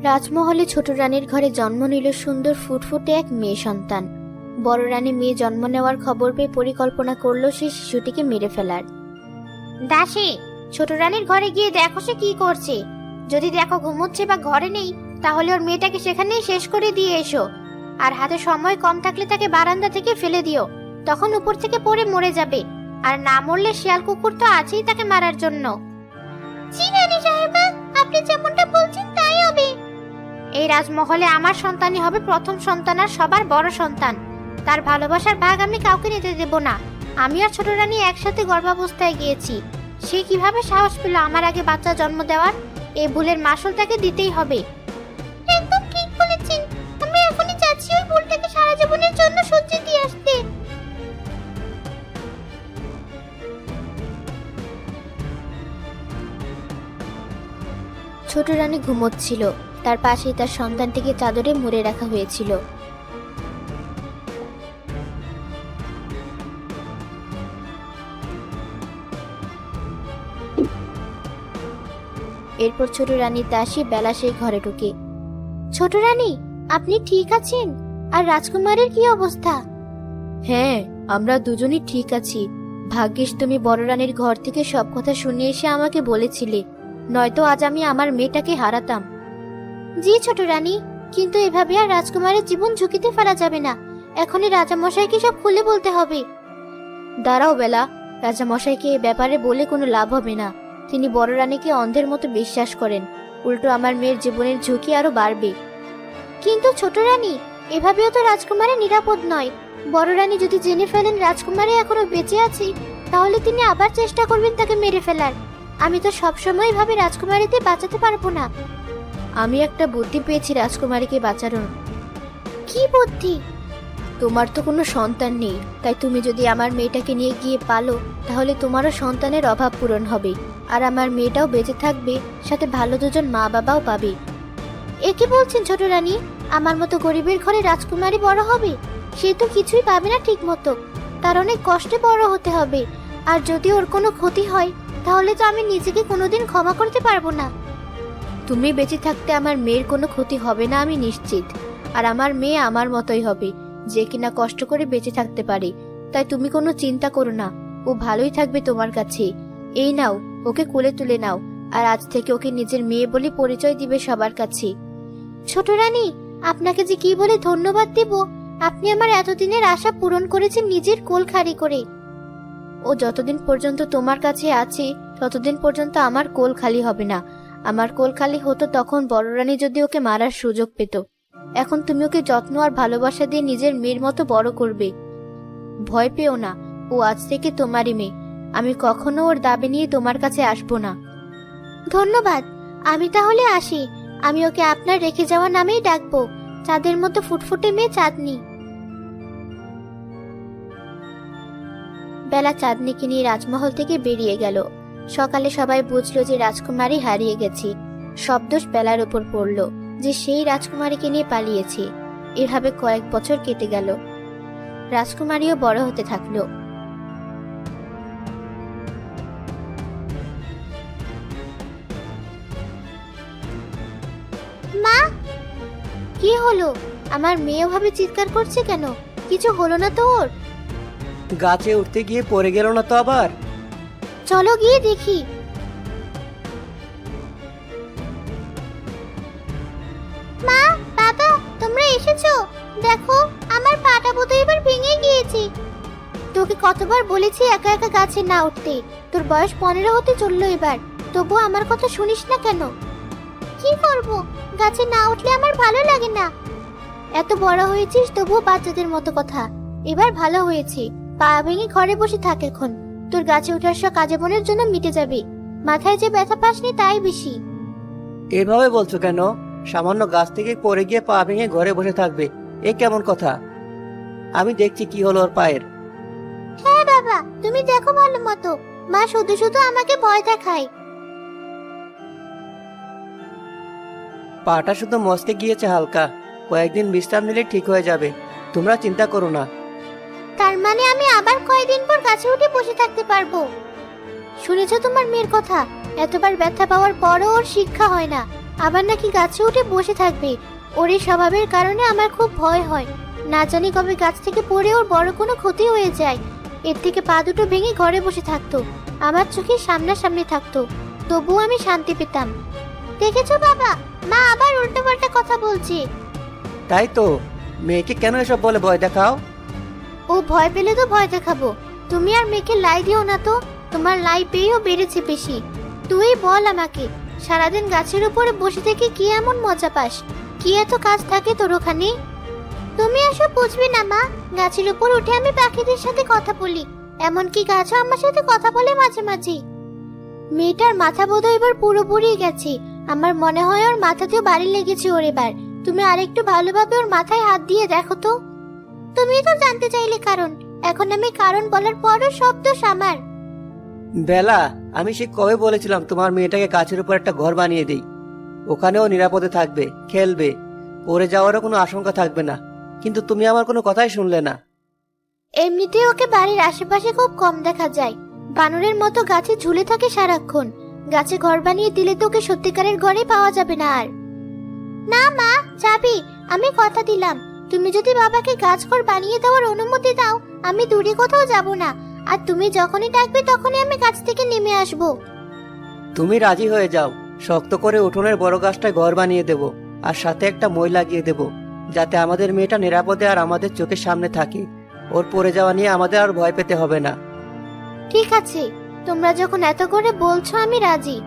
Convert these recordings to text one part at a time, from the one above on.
রাজমহলে ছোট রানীর ঘরে জন্ম নিল সুন্দর ফুটফুটে এক মেয়ে সন্তান। বড় রানী মেয়ে জন্ম নেওয়ার খবর পেয়ে পরিকল্পনা করলো সেই শিশুটিকে মেরে ফেলার। দাসী, ছোট রানীর ঘরে গিয়ে দেখো সে কি করছে। যদি দেখো ঘুমোচ্ছে বা ঘরে নেই, তাহলে ওর মেয়েটাকে সেখানেই শেষ করে দিয়ে এসো। আর হাতে সময় কম থাকলে তাকে বারান্দা থেকে ফেলে দিও, তখন উপর থেকে পড়ে মরে যাবে। আর না মরলে শিয়াল কুকুর তো আছেই তাকে মারার জন্য। জি রানী সাহেবা, আপনি যেমনটা বলছেন তাই হবে। এই রাজমহলে আমার সন্তানই হবে প্রথম সন্তান আর সবার বড় সন্তান। তার ভালোবাসার ভাগ আমি কাউকে নিতে দেব না। আমি আর ছোট রানী একসাথে গর্ভাবস্থায় গিয়েছি। সে কিভাবে সাহস পেল আমার আগে বাচ্চা জন্ম দেওয়ার? এই ভুলের মাসুল তাকে দিতেই হবে। একদম ঠিক বলেছেন। আমি এখনই যাচ্ছি ওই ভুলটাকে সারা জীবনের জন্য সহ্য দিয়ে আসতে। ছোট রানী ঘুমোচ্ছিল। তার পাশেই তার সন্তানটিকে চাদরে মুড়ে রাখা হয়েছিল। এরপর ছোট রানীর দাসী বেলা সেই ঘরে ঢুকে। ছোট রানী, আপনি ঠিক আছেন? আর রাজকুমারের কি অবস্থা? হ্যাঁ, আমরা দুজনই ঠিক আছি। ভাগ্যিস তুমি বড় রানীর ঘর থেকে সব কথা শুনে এসে আমাকে বলেছিলে, নয়তো আজ আমি আমার মেয়েটাকে হারাতাম। জি ছোট রানী, কিন্তু এভাবে আর রাজকুমারের জীবন ঝুঁকিতে ফেলা যাবে না। এখনই রাজামশাইকে সব খুলে বলতে হবে। দাঁড়াও বেলা, রাজামশাইকে এ ব্যাপারে বলে কোনো লাভ হবে না। তিনি বড় রানীকে অন্ধের মতো বিশ্বাস করেন। উল্টো আমার মেয়ের জীবনের ঝুঁকি আরো বাড়বে। কিন্তু ছোট রানী, এভাবেও তো রাজকুমারী নিরাপদ নয়। বড় রানী যদি জেনে ফেলেন রাজকুমারী এখনো বেঁচে আছে, তাহলে তিনি আবার চেষ্টা করবেন তাকে মেরে ফেলার। আমি তো সবসময় ভাবে রাজকুমারীকে বাঁচাতে পারবো না। আমি একটা বুদ্ধি পেয়েছি রাজকুমারীকে বাঁচানোর। কি বুদ্ধি? তোমার তো কোনো সন্তান নেই, তাই তুমি যদি আমার মেয়েটাকে নিয়ে গিয়ে পালো, তাহলে তোমারও সন্তানের অভাব পূরণ হবে। আর আমার মেয়েটাও বেঁচে থাকবে, সাথে ভালো দুজন মা বাবাও পাবে। এ কি বলছেন ছোট রানী? আমার মতো গরিবের ঘরে রাজকুমারী বড় হবে? সে তো কিছুই পাবে না ঠিক মতো। তার অনেক কষ্টে বড় হতে হবে। আর যদি ওর কোনো ক্ষতি হয়, তাহলে তো আমি নিজেকে কোনোদিন ক্ষমা করতে পারবো না। তুমি বেঁচে থাকতে আমার মেয়ের কোনো ক্ষতি হবে না আমি নিশ্চিত। আর আমার মেয়ে আমার মতোই হবে, যে কিনা কষ্ট করে বেঁচে থাকতে পারে। তাই তুমি কোনো চিন্তা করো না, ও ভালোই থাকবে তোমার কাছে। এই নাও, ওকে কোলে তুলে নাও। আর আজ থেকে ওকে নিজের মেয়ে বলে পরিচয় দিবে সবার কাছে। ছোট রানী, আপনাকে যে কি বলে ধন্যবাদ দিব। আপনি আমার এতদিনের আশা পূরণ করেছেন নিজের কোল খালি করে। ও যতদিন পর্যন্ত তোমার কাছে আছে, ততদিন পর্যন্ত আমার কোল খালি হবে না। আমার কোল খালি হতো তখন বড় রানী যদি ওকে মারার সুযোগ পেত। এখন তুমি ওকে যত্ন আর ভালোবাসা দিয়ে নিজের মেয়ের মতো বড় করবে। ভয় পেও না, ও আজ থেকে তোমারই মেয়ে। আমি কখনো ওর দাবি নিয়ে তোমার কাছে আসবো না। ধন্যবাদ। আমি তাহলে আসি। আমি ওকে আপনার রেখে যাওয়া নামেই ডাকবো, চাঁদের মতো ফুটফুটে মেয়ে চাঁদনি। বেলা চাঁদনিকে নিয়ে রাজমহল থেকে বেরিয়ে গেল। সকালে সবাই বুঝলো যে রাজকুমারী হারিয়ে গেছে। সব দোষ বেলার উপর পড়ল যে সেই রাজকুমারীকে নিয়ে পালিয়েছে। এভাবে কয়েক বছর কেটে গেল। রাজকুমারীও বড় হতে থাকলো। মা, কি হলো? আমার মেয়ে ওভাবে চিৎকার করছে কেন? কিছু হলো না তো ওর? গাছে উঠতে গিয়ে পড়ে গেল না তো আবার? চলো গিয়ে দেখি। মা, বাবা, তোমরা এসেছো? দেখো, আমার পাটা বোধহয় এবার ভেঙে গিয়েছে। তোকে কতবার বলেছি একা একা গাছে না উঠতে। তোর বয়স 15 হতে চললো এবার, তবু আমার কথা শুনিস না কেন? কি করব? গাছে না উঠলে আমার ভালো লাগে না। এত বড় হয়েছিস তবুও বাচ্চাদের মতো কথা। এবার ভালো হয়েছে, পা ভেঙে ঘরে বসে থাক এখন। তোর গাছে ওঠার শখ আজীবনের জন্য মিটে যাবে। মাথায় যে ব্যথা পাসনি তাই বেশি। এভাবে বলছো কেন? সামান্য গাছ থেকে পড়ে গিয়ে পা ভেঙে ঘরে বসে থাকবে, এ কেমন কথা? আমি দেখছি কি হলো ওর পায়ের। হ্যাঁ বাবা, তুমি দেখো ভালো মতো। মা শুধু শুধু আমাকে ভয় দেখায়। পাটা শুধু মচকে গিয়েছে হালকা, কয়েকদিন বিশ্রাম নিলে ঠিক হয়ে যাবে। তোমরা চিন্তা করো না। তার মানে আমি আবার কয়েকদিন পর গাছে উঠে বসে থাকতে পারবো? শুনেছো তোমার মেয়ের কথা? এতবার ব্যথা পাওয়ার পরও ওর শিক্ষা হয় না। আবার নাকি গাছে উঠে বসে থাকবে। ওর এই স্বভাবের কারণে আমার খুব ভয় হয়। না জানি কবে গাছ থেকে পড়ে ওর বড় কোনো ক্ষতি হয়ে যায়। এর থেকে পা দুটো ভেঙে ঘরে বসে থাকতো, আমার চোখের সামনাসামনি থাকতো, তবুও আমি শান্তি পেতাম। দেখেছো বাবা, মা আবার উল্টোপাল্টা কথা বলছে। তাই তো, মেয়েকে কেন এসব বলে ভয় দেখাও? ও ভয় পেলে তো ভয় দেখাবো। তুমি আর মেয়েকে লাই দিও না তো, তোমার লাই পেয়েও বেড়েছে বেশি। তুই বল আমাকে, সারাদিন গাছের উপরে বসে থেকে কি এমন মজা পাস? কি এত কাজ থাকে তোর ওখানে? তুমি এসব বুঝবে না মা। গাছের উপর উঠে আমি পাখিদের সাথে কথা বলি, এমনকি গাছও আমার সাথে কথা বলে মাঝে মাঝে। মেয়েটার মাথা বোধহয় এবার পুরোপুরি গেছে। আমার মনে হয় ওর মাথাতেও বাড়ি লেগেছে ওর এবার। তুমি আরেকটু ভালোভাবে ওর মাথায় হাত দিয়ে দেখো তো। তুমি তো জানতে চাইলে কারণ, এখন আমি কারণ বলার পরও সব দোষ আমার। বেলা, আমি সে কবে বলেছিলাম তোমার মেয়েটাকে গাছের উপর একটা ঘর বানিয়ে দেই, ওখানেও নিরাপদে থাকবে, খেলবে, পড়ে যাওয়ারও কোনো আশঙ্কা থাকবে না। কিন্তু তুমি আমার কোনো কথাই শুনলে না। এমনিতেই ওকে বাড়ির আশেপাশে খুব কম দেখা যায়। বানরের মতো গাছে ঝুলে থাকে সারাক্ষণ। গাছে ঘর বানিয়ে দিলে তো ওকে সত্যিকারের ঘরে পাওয়া যাবে না আর। না মা, যাবি, আমি কথা দিলাম। তুমি যদি বাবাকে গাছ ঘর বানিয়ে দেওয়ার অনুমতি দাও, আমি দূরে কোথাও যাব না। আর তুমি যখনই ডাকবে তখনই আমি গাছ থেকে নেমে আসব। তুমি রাজি হয়ে যাও, শক্ত করে উঠোনের বড় গাছটায় ঘর বানিয়ে দেব, আর সাথে একটা মই লাগিয়ে দেব, যাতে আমাদের মেয়েটা নিরাপদে আর আমাদের চোখের সামনে থাকে। ওর পড়ে যাওয়া নিয়ে আমাদের আর ভয় পেতে হবে না। ঠিক আছে, তোমরা যখন এত করে বলছো আমি রাজি।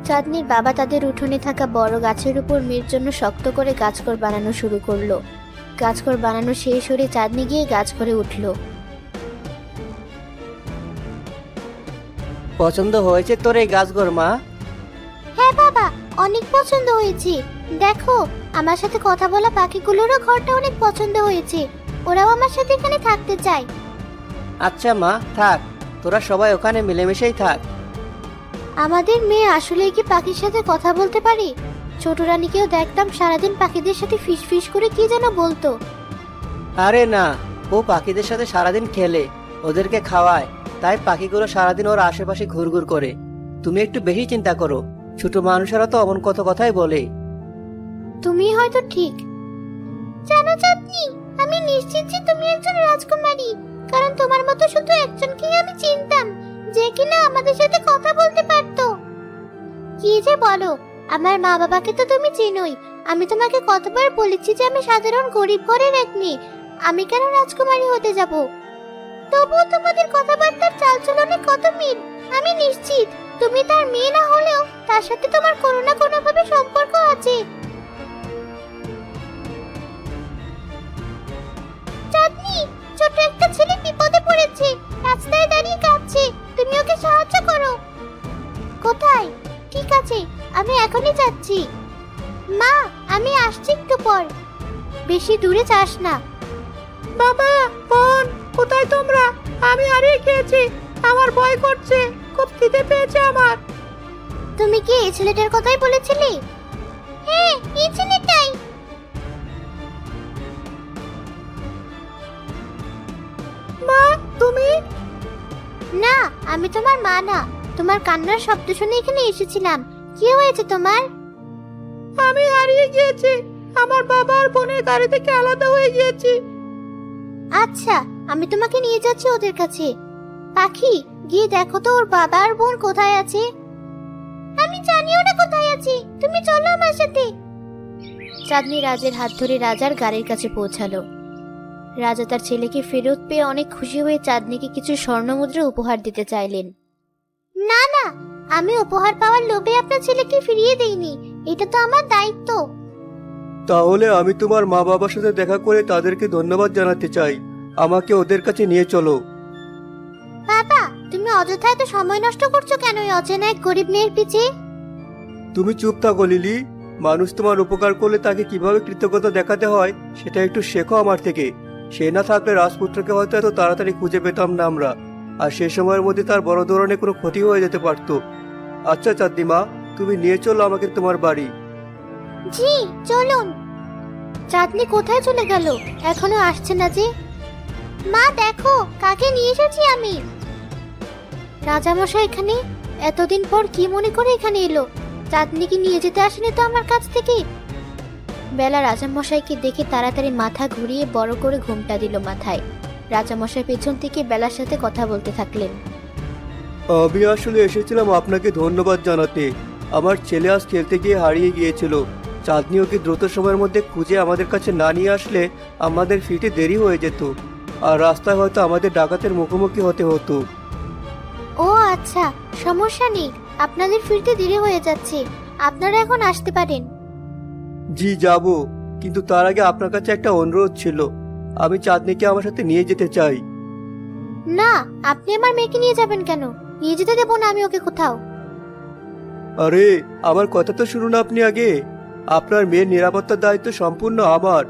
চাঁদনির বাবা তাদের উঠোনে থাকা বড় গাছের উপর মেয়ের জন্য শক্ত করে গাছঘর বানানো শুরু করলো। গাছঘর বানানো শেষ হলে চাঁদনি গিয়ে গাছঘরে উঠলো। পছন্দ হয়েছে তোর এই গাছঘর, মা? হ্যাঁ বাবা, অনেক পছন্দ হয়েছে। দেখো, আমার সাথে কথা বলা পাখিগুলোরও ঘরটা অনেক পছন্দ হয়েছে। ওরাও আমার সাথে এখানে থাকতে চায়। আচ্ছা মা, থাক, তোরা সবাই ওখানে মিলেমিশেই থাক। আমাদের মেয়ে আসলে কি পাখির সাথে কথা বলতে পারে? ছোট রানীকেও দেখতাম সারাদিন পাখিদের সাথে ফিস ফিস করে কি যেন বলতো। আরে না, ও পাখিদের সাথে সারাদিন খেলে, ওদেরকে খাওয়ায়, তাই পাখিগুলো সারাদিন ওর আশেপাশে ঘুরঘুর করে। তুমি একটু বেশি চিন্তা করো, ছোট মানুষেরা তো অমন কত কথাই বলে। তুমি হয়তো ঠিক। জানো চাঁদনি, আমি নিশ্চিত যে তুমি একজন রাজকুমারী, কারণ তোমার মতো শুধু একজনকেই আমি চিনতাম, যে কিনা আমাদের সাথে কথা বলতে পারতো। কি যে বলো, আমার মা বাবাকে তো তুমি চেনোই। আমি তোমাকে কতবার বলেছি যে আমি সাধারণ গরিব ঘরের এক মেয়ে, আমি কেন রাজকুমারী হতে যাব? তবুও তোমাদের কথাবার্তার চালচলনে কত মিল। আমি নিশ্চিত তুমি তার মেয়ে না হলেও তার সাথে তোমার কোনো না কোনো ভাবে সম্পর্ক আছে। চাঁদনি, ছোট একটা ছেলে বিপদে পড়েছে, রাস্তায় দাঁড়িয়ে কাঁদছে, তুমি ওকে সাহায্য করো। কোথায়? ঠিক আছে, আমি এখনই যাচ্ছি। মা, আমি আসছি একটু পর। বেশি দূরে যাস না। বাবা, বোন, কোথায় তোমরা? আমি হারিয়ে গিয়েছি, আমার ভয় করছে, খুব খিদে পেয়েছে আমার। তুমি কি এই ছেলেটার কথাই বলেছিলে? হ্যাঁ, এই ছেলেটাই। মা, তুমি? না, আমি তোমার মা না। তোমার কান্নার শব্দ শুনে এখানে এসেছিলাম। কি হয়েছে তোমার? আমি হারিয়ে গিয়েছি, আমার বাবা আর বোনের গাড়ি থেকে আলাদা হয়ে গিয়েছি। আচ্ছা, আমি তোমাকে নিয়ে যাচ্ছি ওদের কাছে। পাখি, গিয়ে দেখো তো ওর বাবা আর বোন কোথায় আছে। আমি জানি ওরা কোথায় আছে, তুমি চলো আমার সাথে। চাঁদনি রাজের হাত ধরে রাজার গাড়ির কাছে পৌঁছালো। রাজা তার ছেলেকে ফেরত পেয়ে অনেক খুশি হয়ে চাঁদনিকে কিছু স্বর্ণমুদ্রা উপহার দিতে চাইলেন। না না, আমি উপহার পাওয়ার লোভে আপনার ছেলেকে ফিরিয়ে দেইনি, এটা তো আমার দায়িত্ব। তাহলে আমি তোমার মা বাবার সাথে দেখা করে তাদেরকে ধন্যবাদ জানাতে চাই। আমাকে ওদের কাছে নিয়ে চলো। বাবা, তুমি অযথায় তো সময় নষ্ট করছো কেন এই অচেনা এক গরিব মেয়ের পিছে? তুমি চুপ থাকো লিলি। মানুষ তোমার উপকার করলে তাকে কিভাবে কৃতজ্ঞতা দেখাতে হয় সেটা একটু শেখো আমার থেকে। সে না থাকলে রাজপুত্রকে হয়তো এত তাড়াতাড়ি খুঁজে পেতাম না আমরা, আর সে সময়ের মধ্যে তার বড় ধরনের কোনো ক্ষতি হয়ে যেতে পারতো। আচ্ছা চাঁদনিমা, তুমি নিয়ে চলো আমাকে তোমার বাড়ি। জি, চলুন। চাঁদনি কোথায় চলে গেল? এখনো আসছে না যে। মা দেখো, কাকে নিয়ে এসেছি আমি। রাজামশাই এখানে? এতদিন পর কি মনে করে এখানে এলো? চাঁদনিকে নিয়ে যেতে আসেনি তো আমার কাছ থেকে। বেলা রাজামশাইকে দেখে তাড়াতাড়ি মাথা ঘুরিয়ে বড় করে ঘুমটা দিল মাথায়। রাজামশাই পেছন থেকে বেলার সাথে কথা বলতে থাকলেন। আমি আসলে এসেছিলাম আপনাকে ধন্যবাদ জানাতে। আমার ছেলে আজ খেলতে গিয়ে হারিয়ে গিয়েছিল। চাঁদনি ওকে দ্রুত সময়ের মধ্যে খুঁজে আমাদের কাছে না নিয়ে আসলে আমাদের ফিরতে দেরি হয়ে যেত, আর রাস্তায় হয়তো আমাদের ডাকাতের মুখোমুখি হতে হতো। ও আচ্ছা, সমস্যা নেই, আপনাদের ফিরতে দেরি হয়ে যাচ্ছে, আপনারা এখন আসতে পারেন। জি যাব, কিন্তু তার আগে আপনার কাছে একটা অনুরোধ ছিল। আমি চাঁদনিকে আমার সাথে নিয়ে যেতে চাই। না, আপনি আমার মেয়েকে নিয়ে যাবেন কেন? নিয়ে যেতে দেবো না আমি ওকে কোথাও। আরে আমার কথা তো শুনুন আপনি আগে। আপনার মেয়ের নিরাপত্তার দায়িত্ব সম্পূর্ণ আমার।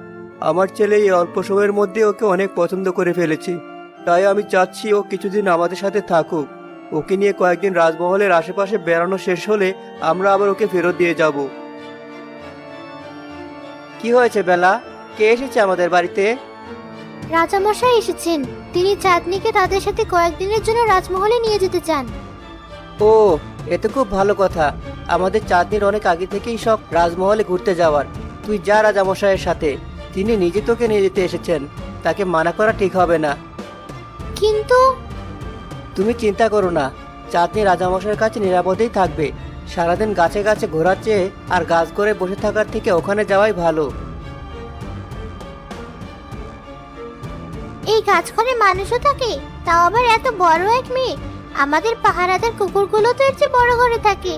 আমার ছেলে এই অল্প সময়ের মধ্যে ওকে অনেক পছন্দ করে ফেলেছে, তাই আমি চাচ্ছি ও কিছুদিন আমাদের সাথে থাকুক। ওকে নিয়ে কয়েকদিন রাজমহলের আশেপাশে বেড়ানো শেষ হলে আমরা আবার ওকে ফেরত দিয়ে যাব। কি হয়েছে বেলা? কে এসেছে আমাদের বাড়িতে? রাজামশাই এসেছেন, তিনি চাঁদনিকে তাদের সাথে কয়েকদিনের জন্য রাজমহলে নিয়ে যেতে চান। ও, এ তো খুব ভালো কথা। আমাদের চাঁদনির অনেক আগে থেকেই শখ রাজমহলে ঘুরতে যাওয়ার। তুই যা রাজামশাইয়ের সাথে, তিনি নিজে তোকে নিয়ে যেতে এসেছেন, তাকে মানা করা ঠিক হবে না। কিন্তু তুমি চিন্তা করো না, চাঁদনি রাজামশাইয়ের কাছে নিরাপদেই থাকবে। সারাদিন গাছে গাছে ঘোরার চেয়ে আর গাছ করে বসে থাকার থেকে ওখানে যাওয়াই ভালো। এই গাছঘরে মানুষও থাকে, তাও আবার এত বড় এক মেয়ে। আমাদের পাহারাদার কুকুরগুলো তো এর চেয়ে বড় ঘরে থাকে।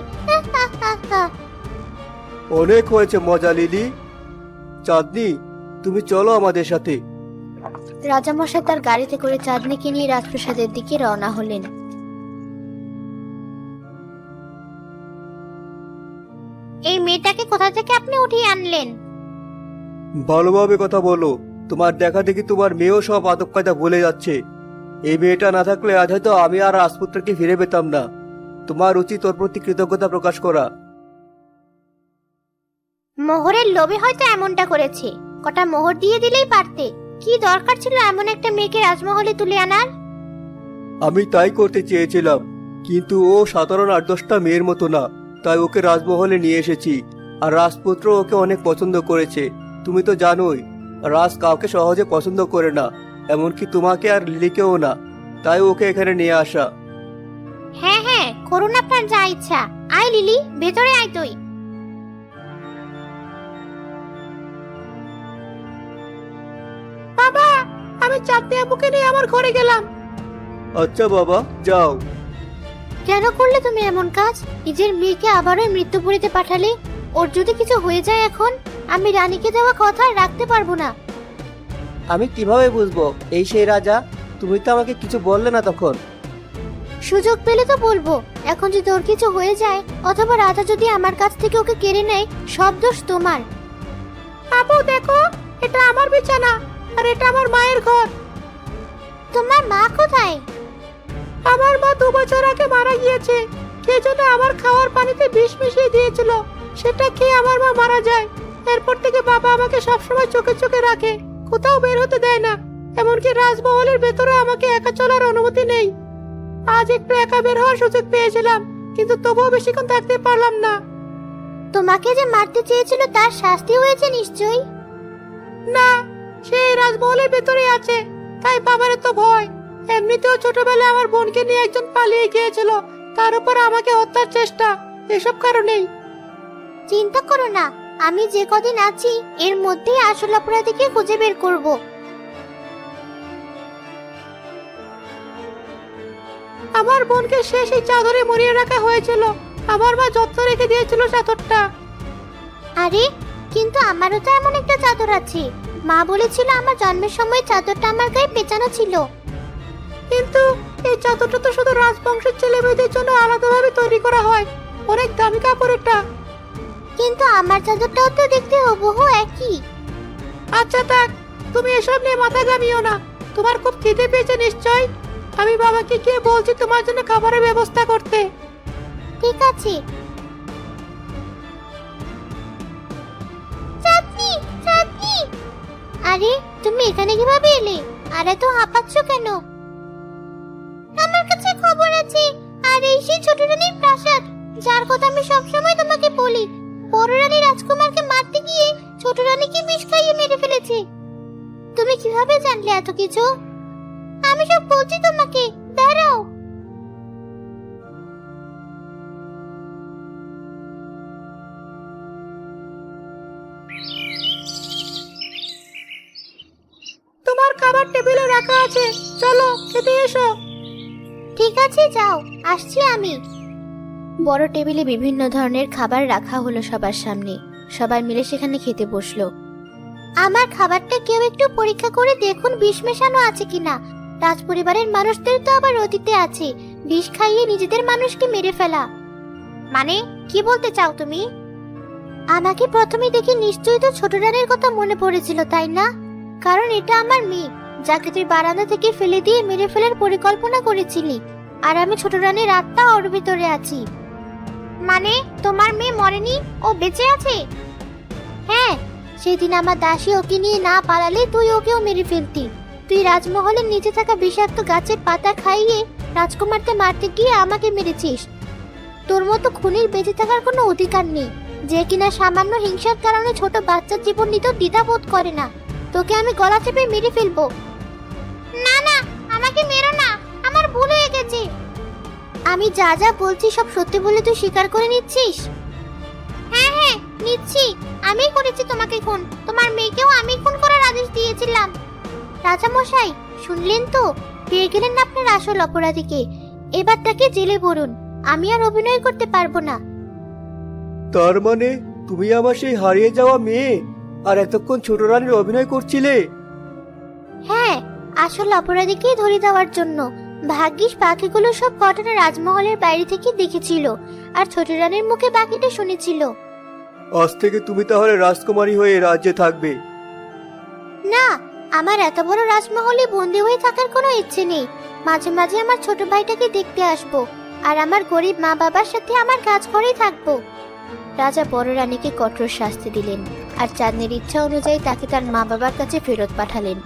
অনেক হয়েছে মজা লিলি। চাঁদনি, তুমি চলো আমাদের সাথে। রাজামশাই তার গাড়িতে করে চাঁদনিকে নিয়ে রাজপ্রাসাদের দিকে রওনা হলেন। এই মেয়েটাকে কোথা থেকে আপনি উঠিয়ে আনলেন? ভালোভাবে কথা বলো। তোমার দেখা দেখি তোমার মেয়েও সব আদব কায়দা ভুলে যাচ্ছে। এই মেয়েটা না থাকলে আজ হয়তো আমি আর রাজপুত্রকে ফিরে পেতাম না। তোমার উচিত ওর প্রতি কৃতজ্ঞতা প্রকাশ করা। মোহরের লোভে হয়তো এমনটা করেছে। কটা মোহর দিয়ে দিলেই পারতে। কি দরকার ছিল এমন একটা মেয়েকে রাজমহলে তুলে আনার? আমি তাই করতে চেয়েছিলাম, কিন্তু ও সাধারণ 8-10টা মেয়ের মতো না, তাই ওকে রাজমহলে নিয়ে এসেছি। আর রাজপুত্র ওকে অনেক পছন্দ করেছে। তুমি তো জানোই, রাজ কাউকে সহজে পছন্দ করে না, এমনকি তোমাকে আর লিলিকেও না। তাই ওকে এখানে নিয়ে আসা। হ্যাঁ হ্যাঁ, করুন আপনার যা ইচ্ছা। আয় লিলি, ভেতরে আয় তুই। বাবা, আমি চাঁদনি আপুকে নিয়ে আমার ঘরে গেলাম। আচ্ছা বাবা, যাও। কেন করলে তুমি এমন কাজ? নিজের মেয়েকে আবারও মৃত্যুপুরীতে পাঠালে। ওর যদি কিছু হয়ে যায় এখন, আমি রানীকে দেওয়া কথা রাখতে পারবো না। আমি কিভাবে বুঝবো এই সেই রাজা? তুমি তো আমাকে কিছু বললে না তখন। সুযোগ পেলে তো বলবো। এখন যদি ওর কিছু হয়ে যায়, অথবা রাজা যদি আমার কাছ থেকে ওকে কেড়ে নেয়, সব দোষ তোমার। আপু দেখো, এটা আমার বিছানা, আর এটা আমার মায়ের ঘর। তোমার মা কোথায়? আমার মা 2 বছর আগে মারা গিয়েছে। কে যেন আমার খাওয়ার পানিতে বিষ মিশিয়ে দিয়েছিল, সেটা খেয়ে আমার মা মারা যায়। এরপর থেকে বাবা আমাকে সবসময় চোখে চোখে রাখে, কোথাও বের হতে দেয় না। এমনকি রাজমহলের ভেতরে আমাকে একা চলার অনুমতি নেই। আজ একটু একা বের হওয়ার সুযোগ পেয়েছিলাম, কিন্তু তবুও বেশিক্ষণ থাকতে পারলাম না। তোমাকে যে মারতে চেয়েছিল তার শাস্তি হয়েছে নিশ্চয়ই। না, সেই রাজমহলের ভেতরে আছে, তাই বাবার তো ভয়। এমনিতেও ছোটবেলায় আমার বোনকে নিয়ে একজন পালিয়ে গিয়েছিল, তার উপর আমাকে হত্যার চেষ্টা। এসব কারণেই। চিন্তা করো না, আমি যে কদিন আছি এর মধ্যেই আসল অপরাধীকে খুঁজে বের করব। আমার বোনকে শেষ এই চাদরে মরিয়ে রাখা হয়েছিল। আমার মা যত্ন রেখে দিয়েছিল চাদরটা। আরে, কিন্তু আমারও তো এমন একটা চাদর আছে। মা বলেছিল আমার জন্মের সময় চাদরটা আমার গায়ে পেঁচানো ছিল। কিন্তু এই চাদরটা তো শুধু রাজবংশের ছেলে মেয়েদের জন্য আলাদাভাবে তৈরি করা হয়। অনেক দামি কাপড় এটা। কিন্তু আমার চাদরটাও তো দেখতে হুবহু একই। আচ্ছা থাক, তুমি এসব নিয়ে মাথা ঘামিও না। তোমার খুব খিদে পেয়েছে নিশ্চয়। আমি বাবাকে গিয়ে বলছি তোমার জন্য খাবারের ব্যবস্থা করতে। ঠিক আছে। চাঁদনি, চাঁদনি! আরে, তুমি এখানে কিভাবে এলে? আর এত হাঁপাচ্ছ কেন? আমার কাছে খবর আছে, আর এই সেই ছোট রানীর প্রাসাদ, যার কথা আমি সবসময় তোমাকে বড় রানী রাজকুমারকে মারতে গিয়ে ছোট রানীকে বিষ খাইয়ে মেরে ফেলেছে। তুমি কিভাবে জানলে এত কিছু? আমি সব বলছি তোমাকে, দাঁড়াও। তোমার খাবার টেবিলে রাখা আছে, চলো খেতে এসো। ঠিক আছে, যাও, আসছি আমি। বড় টেবিলে বিভিন্ন ধরনের খাবার রাখা হলো সবার সামনে। সবাই মিলে সেখানে খেতে বসলো। আমার খাবারটা কেউ একটু পরীক্ষা করে দেখুন বিষ মেশানো আছে কিনা। রাজপরিবারের মানুষদের তো আবার অতীতে আছে বিষ খাইয়ে নিজেদের মানুষকে মেরে ফেলা। মানে কি বলতে চাও তুমি? আমাকে প্রথমে দেখে নিশ্চয়ই তো ছোট রানীর কথা মনে পড়েছিল, তাই না? কারণ এটা আমার মেয়ে, যাকে তুই বারান্দা থেকে ফেলে দিয়ে মেরে ফেলার পরিকল্পনা করেছিলি। আর আমি ছোট রানীর আত্মা ওর ভিতরে আছি। মানে তোমার মেয়ে মরেনি, ও বেঁচে আছে? হ্যাঁ, সেদিন আমার দাসী ওকে নিয়ে না পালালে তুই ওকেও মেরে ফেলতি। তুই রাজমহলের নিচে থাকা বিষাক্ত গাছের পাতা খাইয়ে রাজকুমারকে মারতে গিয়ে আমাকে মেরেছিস। তোর মতো খুনির বেঁচে থাকার কোনো অধিকার নেই, যে কিনা সামান্য হিংসার কারণে ছোট বাচ্চার জীবন নিতেও দ্বিধাবোধ করে না। তোকে আমি গলা চেপে মেরে ফেলবো। না না, আমাকে মেরো না, আমার ভুল হয়ে গেছে। আমি যা যা বলছি সব সত্যি বলে তুই স্বীকার করে নিচ্ছিস? হ্যাঁ হ্যাঁ, নিচ্ছি। আমি করেছি তোমাকে খুন, তোমার মেয়েকেও আমি খুন করার আদেশ দিয়েছিলাম। রাজা মশাই, শুনলেন তো? পেয়ে গেলেন না আপনার আসল অপরাধীকে। এবার তাকে জেলে ভরুন, আমি আর অভিনয় করতে পারবো না। তার মানে তুমি আমার সেই হারিয়ে যাওয়া মেয়ে, আর এতক্ষণ ছোট রানীর অভিনয় করছিলে? হ্যাঁ, আসল অপরাধীকেই ধরে দেওয়ার জন্য। ভাগ্যিস পাখিগুলো সব ঘটনা রাজমহলের বাইরে থেকে দেখেছিল, আর ছোট রানীর মুখে বাকিটা শুনেছিল। আজ থেকে তুমি তাহলে রাজকুমারী হয়ে রাজ্যে থাকবে? না, আমার এত বড় রাজমহলে বন্দী হয়ে থাকার কোনো ইচ্ছে নেই। মাঝে মাঝে আমার ছোট ভাইটাকে দেখতে আসবো, আর আমার গরিব মা বাবার সাথে আমার কাজ করেই থাকবো। রাজা বড় রানীকে কঠোর শাস্তি দিলেন, আর চাঁদনির ইচ্ছা অনুযায়ী তাকে তার মা বাবার কাছে ফেরত পাঠালেন।